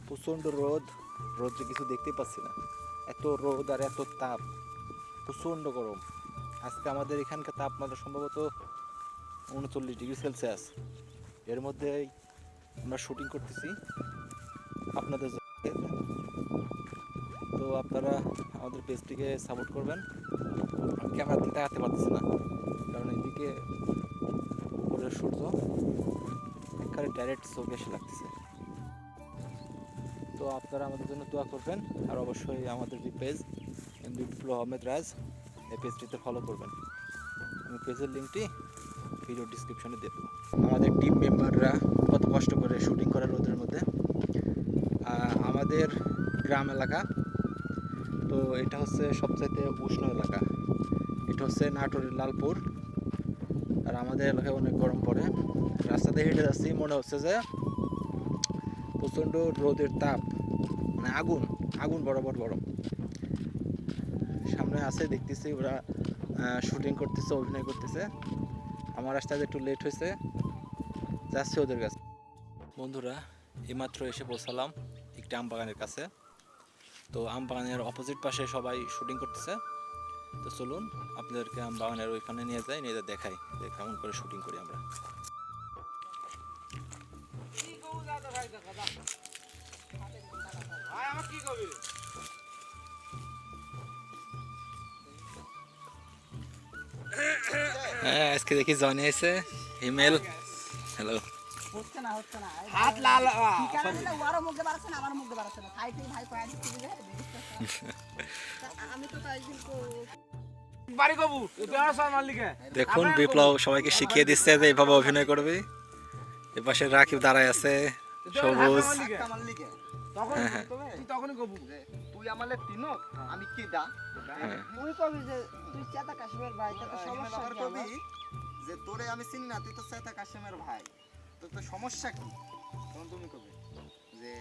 প্রচণ্ড রোদ, রোদ্রে কিছু দেখতেই পাচ্ছি না। এত রোদ আর এত তাপ, প্রচণ্ড গরম। আজকে আমাদের এখানকার তাপমাত্রা সম্ভবত 39 ডিগ্রি সেলসিয়াস। এর মধ্যে আমরা শুটিং করতেছি আপনাদের জন্য। তো আপনারা আমাদের পেজটিকে সাপোর্ট করবেন। আমি ক্যামেরার দিকে তাকাতে পারতেছি না, কারণ এদিকে উপরের সূর্য একেবারে ডাইরেক্ট চোখে এসে লাগতেছে। তো আপনারা আমাদের জন্য দোয়া করবেন, আর অবশ্যই আমাদের যে পেজ বিপ্লব আহমেদ রাজ, এই পেজটিতে ফলো করবেন। আমি পেজের লিঙ্কটি ভিডিও ডিসক্রিপশনে দেব। আমাদের টিম মেম্বাররা কত কষ্ট করে শুটিং করে রোদের মধ্যে। আমাদের গ্রাম এলাকা, তো এটা হচ্ছে সবচাইতে উষ্ণ এলাকা। এটা হচ্ছে নাটোরের লালপুর। আর আমাদের এলাকায় অনেক গরম পড়ে। রাস্তাতে হেঁটে যাচ্ছি, মনে হচ্ছে যে প্রচণ্ড রোদের তাপ, মানে আগুন আগুন বরাবর গরম। সামনে আছে দেখতেছি ওরা শুটিং করতেছে, অভিনয় করতেছে। আমার আসতে একটু লেট হয়েছে, যাচ্ছি ওদের কাছে। বন্ধুরা, এইমাত্র এসে পৌঁছালাম একটি আম বাগানের কাছে। তো আম বাগানের অপোজিট পাশে সবাই শুটিং করতেছে। তো চলুন আপনাদেরকে আম বাগানের ওইখানে নিয়ে যাই, নিয়ে দেখাই যে কেমন করে শুটিং করি আমরা। হ্যাঁ, আজকে দেখি জনি আছে হিমেল। হ্যালো। হাত লাল ওয়ারও মুখে বাড়ছে না, আমার মুখে বাড়ছে না। খাই খাই ভাই কয়া দিচ্ছি বুঝে আমি তো তাই কিন্তু বাড়ি কবু তুই আসা মালিকে দেখুন বিপ্লব সবাইকে শিখিয়ে দিচ্ছে যে এইভাবে অভিনয় করবে। এপাশে রাকিব দাঁড়ায় আছে, সবুজ। মালিকে তখন হ্যাঁ, হ্যাঁ। তুই তখনই কবু তুই আমালে তিনক আমি কি দা হ্যাঁ। তুই কবি যে তুই চেতা কাশ্মীর ভাই তো সমস্যা কি কবি আমার? যে তোরে আমি চিনি না, তুই তো সেটা কাশিমের ভাই, তোর তো সমস্যা কি? তখন তুমি কবে যে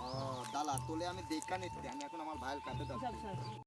ও দালা তোলে আমি দেখা নিচ্ছি, আমি এখন আমার ভাইয়ের কাছে যাচ্ছি।